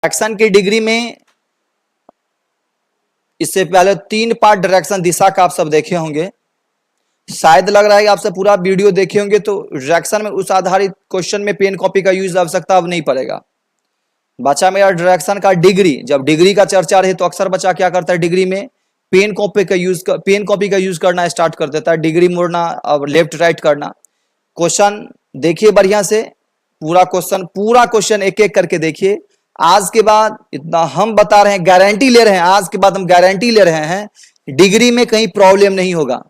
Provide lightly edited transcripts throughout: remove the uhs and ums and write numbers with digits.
Direction की degree में इससे पहले 3 पार्ट डायरेक्शन दिशा का आप सब देखे होंगे, शायद लग रहा है कि आपसे पूरा वीडियो देखे होंगे, तो डायरेक्शन में उस आधारित क्वेश्चन में पेन कॉपी का यूज आवश्यकता अब नहीं पड़ेगा। बच्चा मेरा डायरेक्शन का डिग्री, जब डिग्री का चर्चा रहे तो अक्सर बच्चा क्या करता है, डिग्री में पेन कॉपी का यूज करना स्टार्ट कर देता है, डिग्री मोड़ना और लेफ्ट राइट करना। क्वेश्चन देखिए बढ़िया से, पूरा क्वेश्चन एक एक करके देखिए। आज के बाद इतना हम बता रहे हैं, गारंटी ले रहे हैं, आज के बाद हम गारंटी ले रहे हैं डिग्री में कहीं प्रॉब्लम नहीं होगा।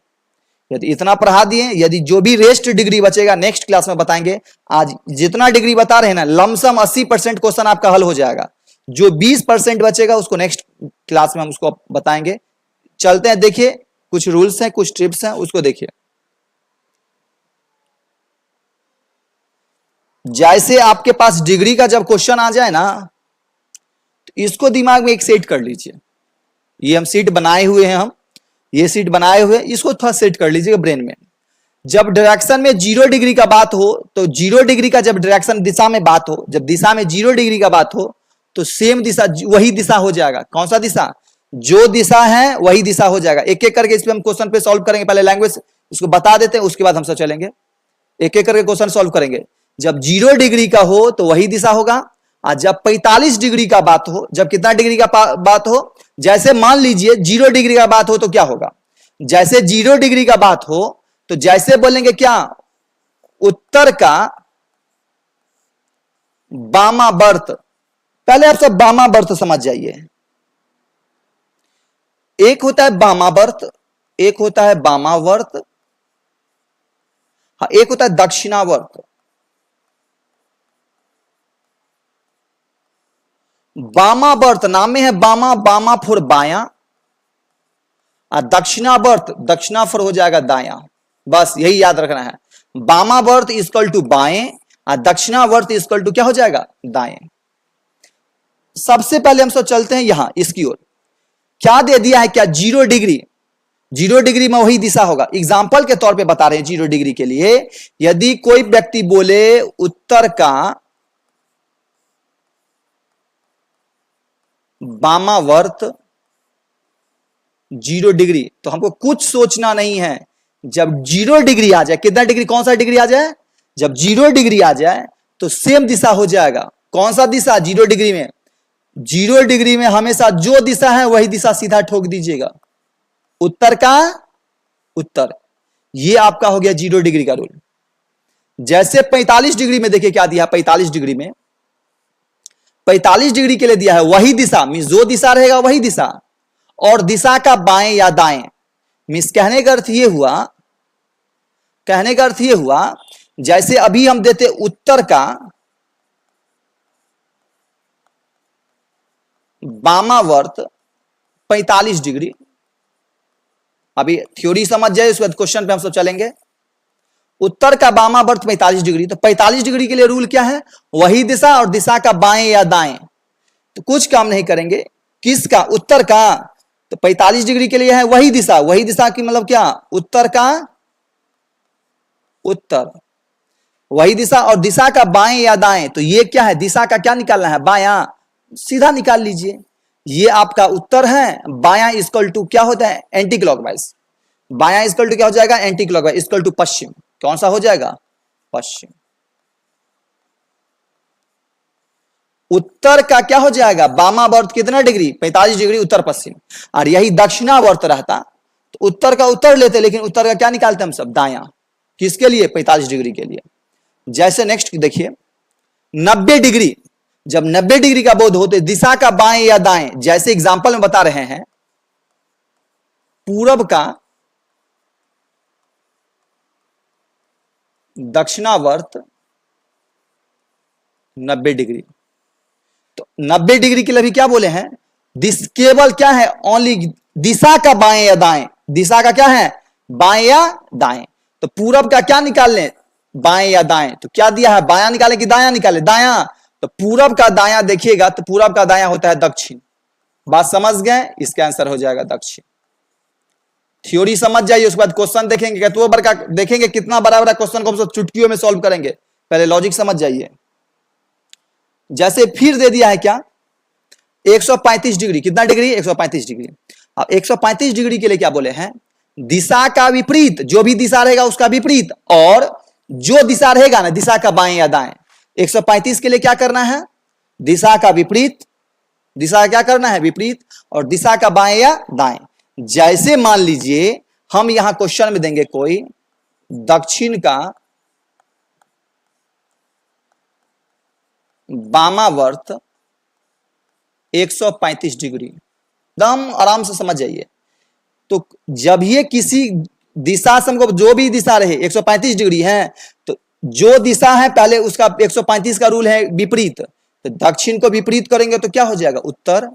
यदि इतना पढ़ा दिए, यदि जो भी रेस्ट डिग्री बचेगा नेक्स्ट क्लास में बताएंगे। आज जितना डिग्री बता रहे हैं ना, लमसम 80% क्वेश्चन आपका हल हो जाएगा। जो 20% बचेगा उसको नेक्स्ट क्लास में हम उसको बताएंगे। चलते हैं, देखिए कुछ रूल्स हैं, कुछ टिप्स हैं, उसको देखिए। जैसे आपके पास डिग्री का जब क्वेश्चन आ जाए ना, तो इसको दिमाग में एक सेट कर लीजिए। ये हम सीट बनाए हुए हैं, ये सीट बनाए हुए, इसको थोड़ा सेट कर लीजिएगा ब्रेन में। जब डायरेक्शन में 0 डिग्री का बात हो, तो 0 डिग्री का जब डायरेक्शन दिशा में बात हो, जब दिशा में 0 डिग्री का बात हो, तो सेम दिशा वही दिशा हो जाएगा। कौन सा दिशा? जो दिशा है वही दिशा हो जाएगा। एक एक करके इस पे हम क्वेश्चन पे सॉल्व करेंगे। पहले लैंग्वेज इसको बता देते हैं, उसके बाद हम सब चलेंगे, एक एक करके क्वेश्चन सॉल्व करेंगे। जब 0 डिग्री का हो तो वही दिशा होगा, और जब 45 डिग्री का बात हो, जब कितना डिग्री का बात हो, जैसे मान लीजिए 0 डिग्री का बात हो तो क्या होगा, जैसे 0 डिग्री का बात हो तो जैसे बोलेंगे क्या, उत्तर का वामावर्त। पहले आप सब वामावर्त समझ जाइए। एक होता है वामावर्त, एक होता है वामावर्त, हाँ, एक होता है दक्षिणावर्त। वामावर्त नाम में है वामा, वामा फॉर बाया, और दक्षिणावर्त, दक्षिणा फॉर हो जाएगा दाया। बस यही याद रखना है। वामावर्त इक्वल टू बाएं और दक्षिणावर्त इक्वल टू क्या हो जाएगा, दाएं। सबसे पहले हम सब चलते हैं यहां इसकी ओर। क्या दे दिया है, क्या 0 डिग्री, 0 डिग्री में वही दिशा होगा। एग्जाम्पल के तौर पे बता रहे हैं 0 डिग्री के लिए। यदि कोई व्यक्ति बोले उत्तर का वामावर्त 0 डिग्री, तो हमको कुछ सोचना नहीं है। जब 0 डिग्री आ जाए, कितना डिग्री, कौन सा डिग्री आ जाए, जब 0 डिग्री आ जाए तो सेम दिशा हो जाएगा। कौन सा दिशा, 0 डिग्री में, 0 डिग्री में हमेशा जो दिशा है वही दिशा सीधा ठोक दीजिएगा, उत्तर का उत्तर। ये आपका हो गया 0 डिग्री का रूल। जैसे 45 डिग्री में देखिए क्या दिया, 45 डिग्री में, 45 डिग्री के लिए दिया है वही दिशा, मींस जो दिशा रहेगा वही दिशा, और दिशा का बाएं या दाएं। मींस कहने का अर्थ ये हुआ, कहने का अर्थ ये हुआ, जैसे अभी हम देते उत्तर का वामावर्त 45 डिग्री। अभी थ्योरी समझ जाए, उसके बाद क्वेश्चन पे हम सब चलेंगे। उत्तर का वामावर्त 45 डिग्री, तो 45 डिग्री के लिए रूल क्या है, वही दिशा और दिशा का बाएं या दाएं। तो कुछ काम नहीं करेंगे, किसका, उत्तर का। तो 45 डिग्री के लिए है वही दिशा, वही दिशा की मतलब क्या, उत्तर का उत्तर, वही दिशा और दिशा का बाएं या दाएं। तो ये क्या है, दिशा का क्या निकालना है, बायां, सीधा निकाल लीजिए। ये आपका उत्तर है, बायां इक्वल टू क्या होता है, एंटी क्लॉकवाइज। बायां इक्वल टू क्या हो जाएगा, एंटी क्लॉकवाइज, इक्वल टू पश्चिम। कौन सा हो जाएगा, पश्चिम। उत्तर का क्या हो जाएगा, वामावर्त कितना डिग्री, 45 डिग्री उत्तर पश्चिम। और यही दक्षिणावर्त रहता तो उत्तर का उत्तर लेते, लेकिन उत्तर का क्या निकालते हम सब, दायां। किसके लिए, 45 डिग्री के लिए। जैसे नेक्स्ट देखिए 90 डिग्री, जब 90 डिग्री का बोध होते दिशा का बाएं या दाएं, जैसे एग्जांपल में बता रहे हैं, पूरब का दक्षिणावर्त 90 डिग्री। तो 90 डिग्री के लिए भी क्या बोले हैं, केवल क्या है, ओनली दिशा का बाएं या दाएं। दिशा का क्या है, बाएं या दाएं। तो पूरब का क्या निकाल लें, बाएं या दाएं। तो क्या दिया है, बायां निकाले कि दायां निकाले, दायां। तो पूरब का दायां देखिएगा तो पूरब का दायां होता है दक्षिण। बात समझ गए, इसका आंसर हो जाएगा दक्षिण। थ्योरी समझ जाइए, उसके बाद क्वेश्चन देखेंगे, तो बड़ा देखेंगे कितना बड़ा बड़ा क्वेश्चन को हम सब चुटकियों में सॉल्व करेंगे। पहले लॉजिक समझ जाइए। जैसे फिर दे दिया है क्या, 135 डिग्री, कितना डिग्री? 135 डिग्री। अब 135 डिग्री के लिए क्या बोले हैं? दिशा का विपरीत, जो भी दिशा रहेगा उसका विपरीत, और जो दिशा रहेगा ना दिशा का बाएं या दाएं। 135 के लिए क्या करना है? दिशा का विपरीत, दिशा क्या करना है? विपरीत, और दिशा का बाएं या दाएं। जैसे मान लीजिए हम यहां क्वेश्चन में देंगे कोई दक्षिण का वामावर्त 135 डिग्री, एकदम आराम से समझ जाइए। तो जब ये किसी दिशा से हमको जो भी दिशा रहे 135 डिग्री है, तो जो दिशा है पहले उसका 135 का रूल है विपरीत, तो दक्षिण को विपरीत करेंगे तो क्या हो जाएगा? उत्तर।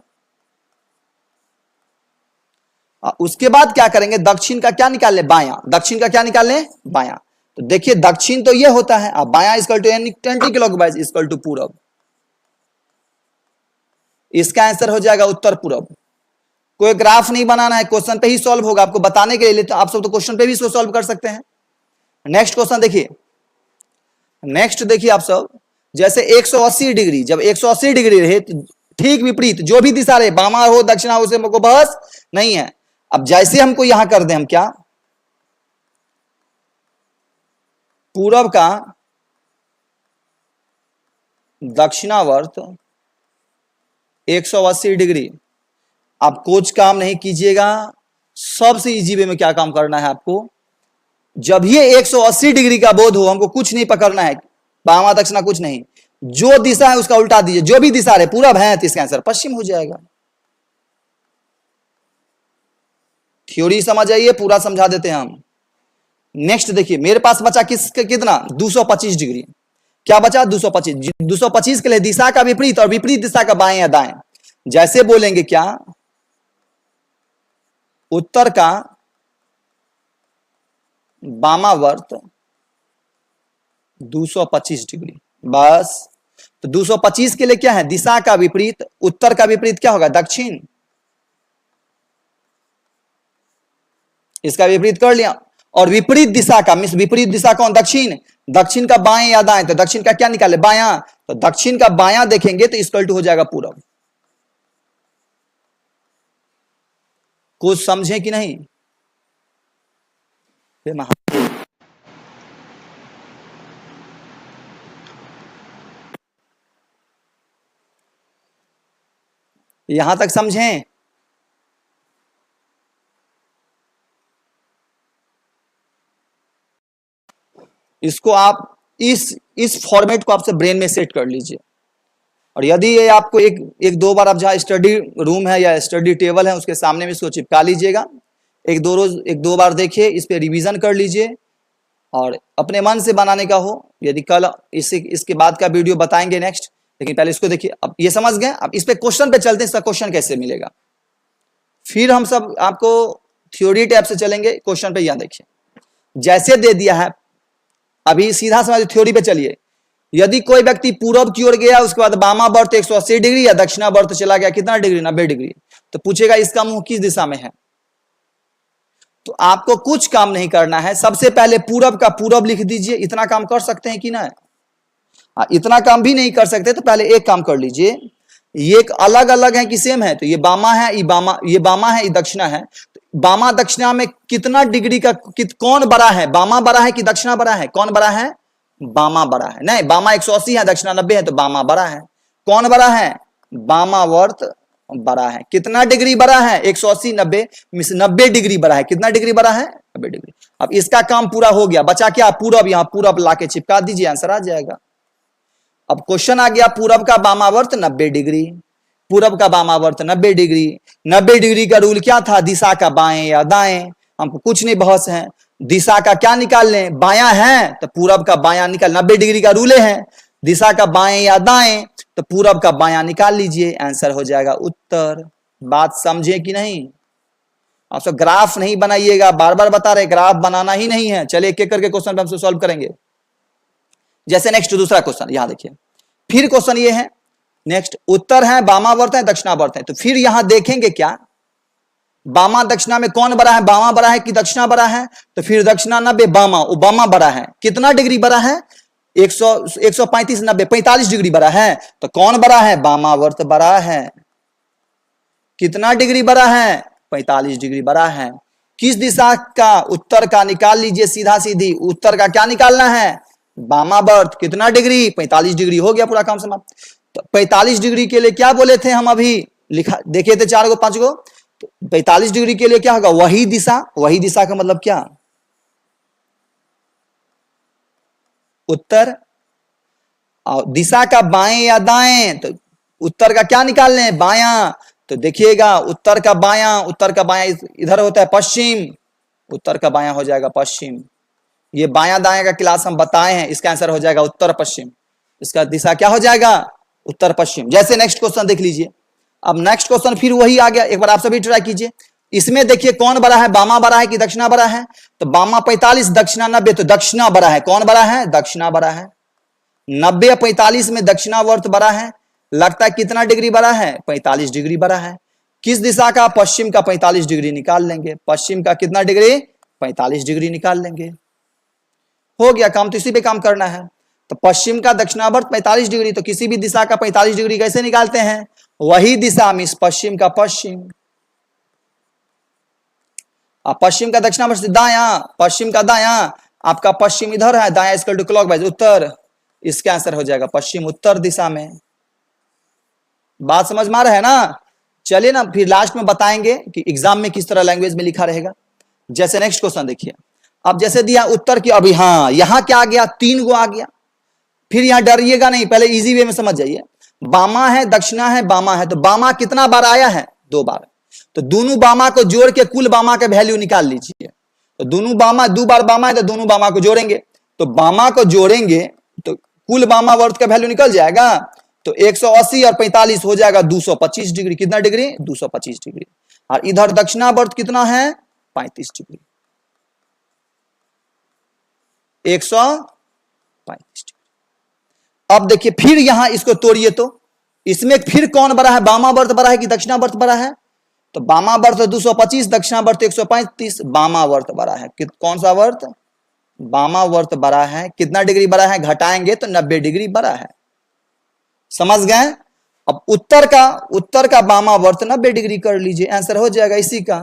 उसके बाद क्या करेंगे? दक्षिण का क्या निकाल ले? बायां। दक्षिण का क्या निकाल ले? बायां। तो देखिए दक्षिण तो ये होता है, अब बायां equal to anti clockwise equal to पूरब। इसका आंसर हो जाएगा उत्तर पूरब। कोई ग्राफ नहीं बनाना है, क्वेश्चन पे ही सॉल्व होगा। आपको बताने के लिए तो आप सब तो क्वेश्चन पे भी इसको सॉल्व कर सकते हैं। नेक्स्ट क्वेश्चन देखिए, नेक्स्ट देखिए आप सब, जैसे 180 डिग्री, जब 180 डिग्री रहे तो ठीक विपरीत जो भी दिशा रहे, बामा हो दक्षिणा हो, उसे हमको बहस नहीं है। अब जैसे हमको यहां कर दें, हम क्या पूरब का दक्षिणावर्त 180 डिग्री। आप कुछ काम नहीं कीजिएगा, सबसे इजी वे में क्या काम करना है आपको, जब ये 180 डिग्री का बोध हो, हमको कुछ नहीं पकड़ना है, बामा दक्षिणा कुछ नहीं, जो दिशा है उसका उल्टा दीजिए। जो भी दिशा रहे पूरब है तो इसका आंसर पश्चिम हो जाएगा। थ्योरी समझ आइए, पूरा समझा देते हैं हम। नेक्स्ट देखिए, मेरे पास बचा कितना? 225 डिग्री। क्या बचा? 225। 225 के लिए दिशा का विपरीत और विपरीत दिशा का बाएं या दाएं। जैसे बोलेंगे क्या, उत्तर का वामावर्त 225 डिग्री, बस। तो 225 के लिए क्या है? दिशा का विपरीत, उत्तर का विपरीत क्या होगा? दक्षिण। इसका विपरीत कर लिया, और विपरीत दिशा का मीन्स विपरीत दिशा कौन? दक्षिण। दक्षिण का बाएं या दाएं, तो दक्षिण का क्या निकाले? बायां। तो दक्षिण का बायां देखेंगे तो इक्वल टू हो जाएगा पूरब। कुछ समझे कि नहीं? यहां तक समझें? इसको आप इस फॉर्मेट को आपसे ब्रेन में सेट कर लीजिए। और यदि ये आपको एक दो बार आप जहां स्टडी रूम है या स्टडी टेबल है उसके सामने में इसको चिपका लीजिएगा। एक दो बार देखिए, इस पे रिवीजन कर लीजिए, और अपने मन से बनाने का हो। यदि कल इसके बाद का वीडियो बताएंगे नेक्स्ट, लेकिन पहले इसको देखिए। अब ये समझ गए, अब इस पे क्वेश्चन पे चलते हैं, इसका क्वेश्चन कैसे मिलेगा। फिर हम सब आपको थ्योरी टाइप से चलेंगे, क्वेश्चन पे यहां देखिए जैसे दे दिया है। अभी सीधा समझ थ्योरी पे चलिए। यदि कोई व्यक्ति पूरब की ओर गया, उसके बाद वामावर्त 180 डिग्री या दक्षिणावर्त चला गया, कितना डिग्री? 90 डिग्री। तो पूछेगा इसका मुंह किस दिशा में है। तो आपको कुछ काम नहीं करना है, सबसे पहले पूरब का पूरब लिख दीजिए। इतना काम कर सकते हैं कि ना? इतना काम भी नहीं कर सकते तो पहले एक काम कर लीजिए, ये एक अलग अलग है कि सेम है? तो ये बामा है, ये बामा है, ये दक्षिणा है। बामा दक्षिणा में कितना डिग्री का कौन बड़ा है? बामा बड़ा है कि दक्षिणा बड़ा है? कौन बड़ा है? बामा बड़ा है। नहीं, बामा 180 है, दक्षिणा 90 है, तो बामा बड़ा है। कौन बड़ा है? वामावर्त बड़ा है। कितना डिग्री बड़ा है? 180 90 मींस 90 डिग्री बड़ा है। कितना डिग्री बड़ा है? 90 डिग्री। अब इसका काम पूरा हो गया, बचा क्या? पूरब। यहां पूरब लाके चिपका दीजिए, आंसर आ जाएगा। अब क्वेश्चन आ गया, पूरब का वामावर्त 90 डिग्री। पूरब का वामावर्त 90 डिग्री। 90 डिग्री का रूल क्या था? दिशा का बाएं या दाएं। हमको कुछ नहीं बहस है, दिशा का क्या निकाल लें? बायां है तो पूरब का बायां निकाल। 90 डिग्री का रूल है, दिशा का बाएं या दाएं, तो पूरब का बायां निकाल लीजिए, आंसर हो जाएगा उत्तर। बात समझे कि नहीं? आप सब ग्राफ नहीं बनाइएगा, बार बार बता रहे, ग्राफ बनाना ही नहीं है। चलिए एक एक करके क्वेश्चन हम सॉल्व करेंगे। जैसे नेक्स्ट दूसरा क्वेश्चन यहां देखिए, फिर क्वेश्चन ये है, नेक्स्ट उत्तर है, वामावर्त है, दक्षिणावर्त है। तो फिर यहां देखेंगे क्या, बामा दक्षिणा में कौन बड़ा है? बामा बड़ा है कि दक्षिणा बड़ा है? तो फिर दक्षिणा 90, बामा, वो बामा बड़ा है। कितना डिग्री बड़ा है? 135 90 45 डिग्री बड़ा है। तो कौन बड़ा है? वामावर्त बड़ा है। कितना डिग्री बड़ा है? 45 डिग्री बड़ा है। किस दिशा का उत्तर का निकाल लीजिए, सीधा सीधी उत्तर का क्या निकालना है? वामावर्त। कितना डिग्री? 45 डिग्री। हो गया पूरा काम समाप्त। तो 45 डिग्री के लिए क्या बोले थे हम अभी? लिखा देखे थे 4 गो 5 गो। तो 45 डिग्री के लिए क्या होगा? वही दिशा। वही दिशा का मतलब क्या? उत्तर। और दिशा का बाएं या दाएं, तो उत्तर का क्या निकालने हैं? बायां। तो देखिएगा उत्तर का बायां, उत्तर का बायां इधर होता है पश्चिम, उत्तर का बायां हो जाएगा पश्चिम। ये बायां दाएं का क्लास हम बताए हैं, इसका आंसर हो जाएगा उत्तर पश्चिम। इसका दिशा क्या हो जाएगा? उत्तर पश्चिम। जैसे नेक्स्ट क्वेश्चन देख लीजिए। अब नेक्स्ट क्वेश्चन फिर वही आ गया, एक बार आप सभी ट्राई कीजिए। इसमें देखिए कौन बड़ा है, बामा बड़ा है कि दक्षिणा बड़ा है? तो बामा 45, दक्षिणा 90, तो दक्षिणा बड़ा है। कौन बड़ा है? दक्षिणा बड़ा है। 90 या 45 में दक्षिणावर्त बड़ा है। लगता है कितना डिग्री बड़ा है? 45 डिग्री बड़ा है। किस दिशा का? पश्चिम का 45 डिग्री निकाल लेंगे। पश्चिम का कितना डिग्री? 45 डिग्री निकाल लेंगे। हो गया काम। तो इसी पे काम करना है। तो पश्चिम का दक्षिणावर्त 45 डिग्री, तो किसी भी दिशा का 45 डिग्री कैसे निकालते हैं? वही दिशा मीन्स पश्चिम का पश्चिम। पश्चिम का दक्षिणावर्त दाया, पश्चिम का दाया। आपका पश्चिम इधर है, दाया इक्वल टू क्लॉकवाइज उत्तर। इसका आंसर हो जाएगा पश्चिम उत्तर दिशा में। बात समझ में आ रहा है ना? चलिए ना फिर लास्ट में बताएंगे कि एग्जाम में किस तरह लैंग्वेज में लिखा रहेगा। जैसे नेक्स्ट क्वेश्चन देखिए। अब जैसे दिया उत्तर की, अभी हाँ यहां क्या आ गया? 3 गो आ गया। फिर यहां डरिएगा नहीं, पहले इजी वे में समझ जाइए। बामा है, दक्षिणा है, बामा है। तो बामा कितना बार आया है? 2 बार। तो दोनों बामा को जोड़ के कुल बामा का वैल्यू निकाल लीजिए। तो दोनों बामा 2 बार बामा है, तो दोनों बामा को जोड़ेंगे। तो बामा को जोड़ेंगे तो कुल वामावर्त का वैल्यू निकल जाएगा। तो 180 और 45 हो जाएगा 225 डिग्री। कितना डिग्री? 225 डिग्री। और इधर दक्षिणावर्त कितना है? 35 डिग्री। 135 डिग्री। अब देखिए फिर यहां इसको तोड़िए, तो इसमें फिर कौन बड़ा है? वामावर्त बड़ा है कि दक्षिणावर्त बड़ा है? तो वामावर्त 225, दक्षिणावर्त 135। वामावर्त बड़ा है। कौन सा वर्त? वामावर्त बड़ा है। कितना डिग्री बड़ा है? घटाएंगे तो 90 डिग्री बड़ा है। समझ गए? अब उत्तर का वामावर्त 90 डिग्री कर लीजिए, आंसर हो जाएगा इसी का।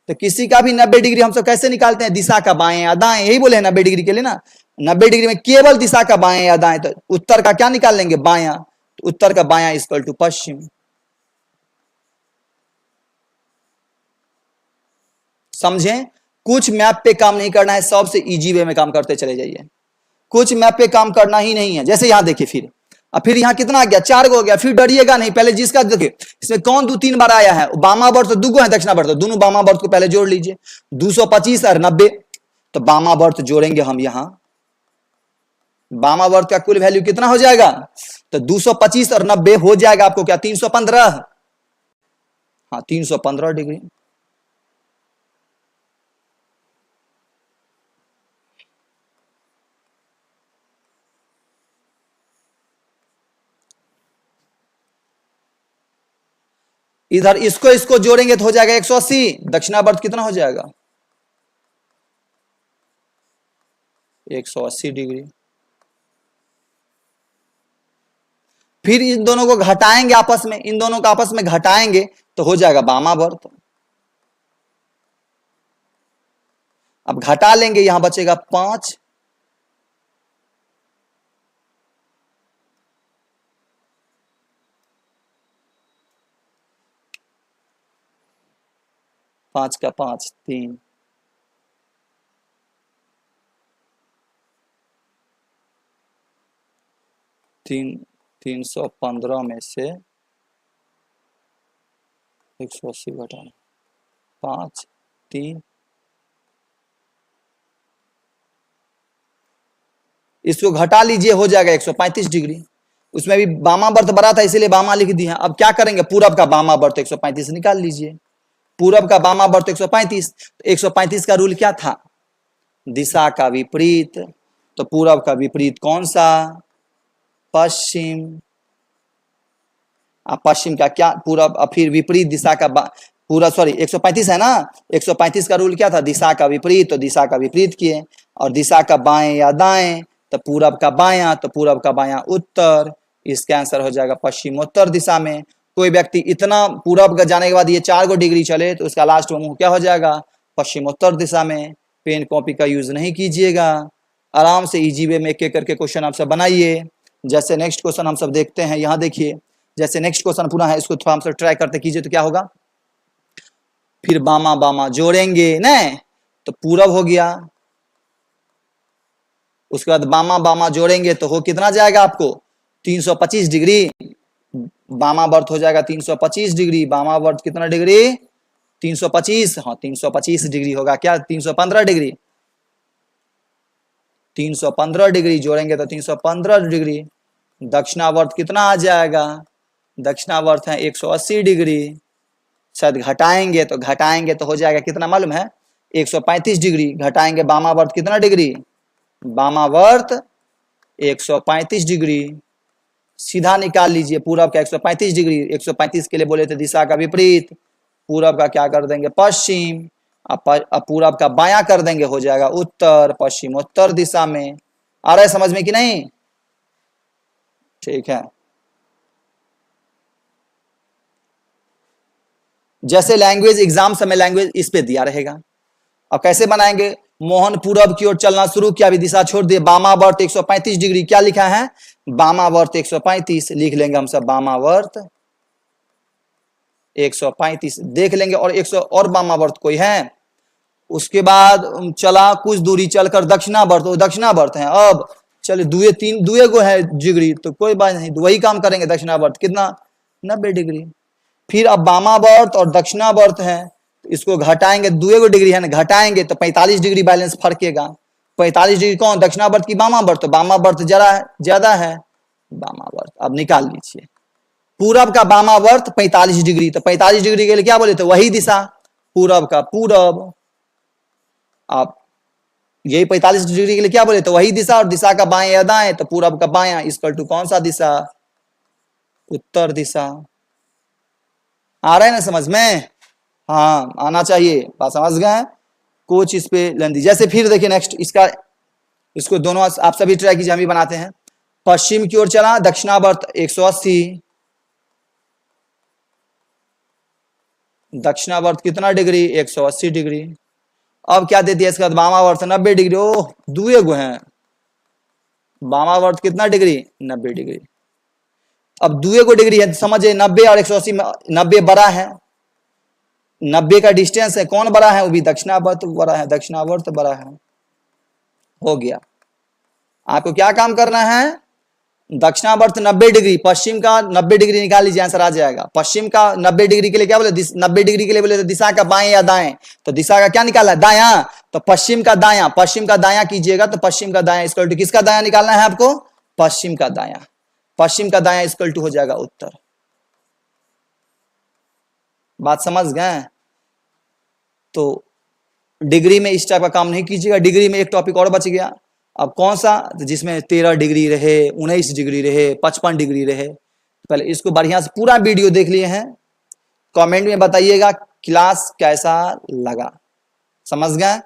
तो किसी का भी 90 डिग्री हम सब कैसे निकालते हैं? दिशा का बाएं या दाएं, यही बोले हैं 90 डिग्री के लिए ना। 90 डिग्री में केवल दिशा का बाएं या दाएं, तो उत्तर का क्या निकाल लेंगे? बायां। तो उत्तर का बायां इक्वल टू पश्चिम। समझे? कुछ मैप पे काम नहीं करना है, सबसे इजी वे में काम करते चले जाइए। कुछ मैप पे काम करना ही नहीं है। जैसे यहां देखिए फिर, अब फिर यहां कितना आ गया? 4 गो हो गया। फिर डरिएगा नहीं, पहले जिसका देखिए इसमें कौन 2-3 बार आया है? वामावर्त 2 गो है, दक्षिणावर्त। दोनों वामावर्त को पहले जोड़ लीजिए। 225 और 90, तो वामावर्त जोड़ेंगे हम यहां। वामावर्त का कुल वैल्यू कितना हो जाएगा? तो 225 और 90 हो जाएगा आपको क्या? 315। हाँ 315 डिग्री। इधर इसको जोड़ेंगे तो हो जाएगा 180। दक्षिणावर्त कितना हो जाएगा? 180 डिग्री। फिर इन दोनों को घटाएंगे आपस में, इन दोनों को आपस में घटाएंगे तो हो जाएगा वामावर्त। अब घटा लेंगे, यहां बचेगा 5। पांच का 5 3। 315 में से 180 घटाना 5 3। इसको घटा लीजिए, हो जाएगा 135 डिग्री। उसमें भी वामावर्त बड़ा था इसीलिए वामा लिख दिया। अब क्या करेंगे? पूरब का वामावर्त 135 निकाल लीजिए। पूरब का वामावर्त 135। 135 का रूल क्या था? दिशा का विपरीत। तो पूरब का विपरीत कौन सा? पश्चिम। पश्चिम का क्या? पूरब। फिर विपरीत दिशा का पूरा, सॉरी 135 है ना। 135 का रूल क्या था? दिशा का विपरीत। तो दिशा का विपरीत किए। और दिशा का बाएं या दाएं, तो पूरब का बायां। तो पूरब का बायां उत्तर। इसका आंसर हो जाएगा पश्चिमोत्तर दिशा में। कोई व्यक्ति इतना पूरब का जाने के बाद ये 4 डिग्री चले तो उसका लास्ट में मुंह क्या हो जाएगा, पश्चिमोत्तर दिशा में। पेन कॉपी का यूज नहीं कीजिएगा, आराम से इजी वे में एक एक करके क्वेश्चन आप सब बनाइए। जैसे नेक्स्ट क्वेश्चन हम सब देखते हैं, यहाँ देखिए, जैसे नेक्स्ट क्वेश्चन पुनः है, इसको थोड़ा हम सब ट्राई करते कीजिए तो क्या होगा, फिर बामा बामा जोड़ेंगे न, तो पूरब हो गया, उसके बाद बामा बामा जोड़ेंगे तो हो कितना जाएगा आपको 325 डिग्री, बामा वर्त हो जाएगा 325 डिग्री, बामा वर्त कितना डिग्री 325, हाँ 325 डिग्री होगा क्या, 315 डिग्री, 315 डिग्री जोड़ेंगे तो 315 डिग्री। दक्षिणावर्त कितना आ जाएगा, दक्षिणावर्त है 180 डिग्री, शायद घटाएंगे तो हो जाएगा कितना मालूम है 135 डिग्री, घटाएंगे वामावर्त कितना डिग्री, वामावर्त 135 डिग्री, सीधा निकाल लीजिए पूरब का 135 डिग्री, 135 के लिए बोले थे दिशा का विपरीत, पूरब का क्या कर देंगे पश्चिम, अब पूरब का बायां कर देंगे हो जाएगा उत्तर, पश्चिमोत्तर दिशा में। आ रहा है समझ में कि नहीं, ठीक है। जैसे लैंग्वेज एग्जाम समय लैंग्वेज इस पे दिया रहेगा, अब कैसे बनाएंगे, मोहन पूरब की ओर चलना शुरू किया, अभी दिशा छोड़ दिए, वामावर्त 135 डिग्री, क्या लिखा है वामावर्त 135, लिख लेंगे हम सब वामावर्त 135 देख लेंगे, और 100 और वामावर्त कोई है, उसके बाद चला कुछ दूरी चलकर दक्षिणावर्त, वो दक्षिणावर्त है, अब चले दुए को है डिग्री तो कोई बात नहीं, वही काम करेंगे, दक्षिणावर्त कितना 90 डिग्री, फिर अब वामावर्त और दक्षिणावर्त है, इसको घटाएंगे, दुए को डिग्री है ना, घटाएंगे तो 45 डिग्री बैलेंस फर्केगा, 45 डिग्री कौन दक्षिणावर्त की वामावर्त, तो वामावर्त ज्यादा है वामावर्त। अब निकाल लीजिए पूरब का वामावर्त 45 डिग्री, तो 45 डिग्री के लिए क्या बोले थे वही दिशा, पूरब का पूरब, आप यही 45 डिग्री के लिए क्या बोले तो वही दिशा, और दिशा का बाएं या दाएं, तो पूरब का बायां इक्वल टू कौन सा दिशा, उत्तर दिशा। आ रहा है ना समझ में, हाँ आना चाहिए, बात समझ गए, कुछ इस पे लेंदी। जैसे फिर देखिए नेक्स्ट इसको दोनों आप सभी ट्राई कीजिए, हम भी बनाते हैं। पश्चिम की ओर चला, दक्षिणावर्त 180, दक्षिणावर्त कितना डिग्री 180 डिग्री, अब क्या दे दिया इसके बाद वामावर्त 90 डिग्री, ओह दुए गो हैं, वामावर्त कितना डिग्री 90 डिग्री, अब दुए को डिग्री है समझिए 90 और 180 में 90 बड़ा है, 90 का डिस्टेंस है, कौन बड़ा है वो भी दक्षिणावर्त बड़ा है, दक्षिणावर्त बड़ा है, हो गया। आपको क्या काम करना है, दक्षिणावर्त 90 डिग्री, पश्चिम का 90 डिग्री निकाल लीजिए, आंसर आ जाएगा। पश्चिम का 90 डिग्री के लिए क्या बोले 90 डिग्री के लिए बोले तो दिशा का बाएं या दाएं, तो दिशा का क्या निकाला है दायां, तो पश्चिम का दायां कीजिएगा, तो पश्चिम का दायां इक्वल टू किसका दायां निकालना है आपको, पश्चिम का दायां, पश्चिम का दायां इक्वल टू हो जाएगा उत्तर। बात समझ गए, तो डिग्री में इस टाइप का काम नहीं कीजिएगा, डिग्री में एक टॉपिक और बच गया, अब कौन सा, जिसमें 13 डिग्री रहे, 19 डिग्री रहे, 55 डिग्री रहे, पहले इसको बढ़िया से पूरा वीडियो देख लिए हैं, कमेंट में बताइएगा क्लास कैसा लगा, समझ गए।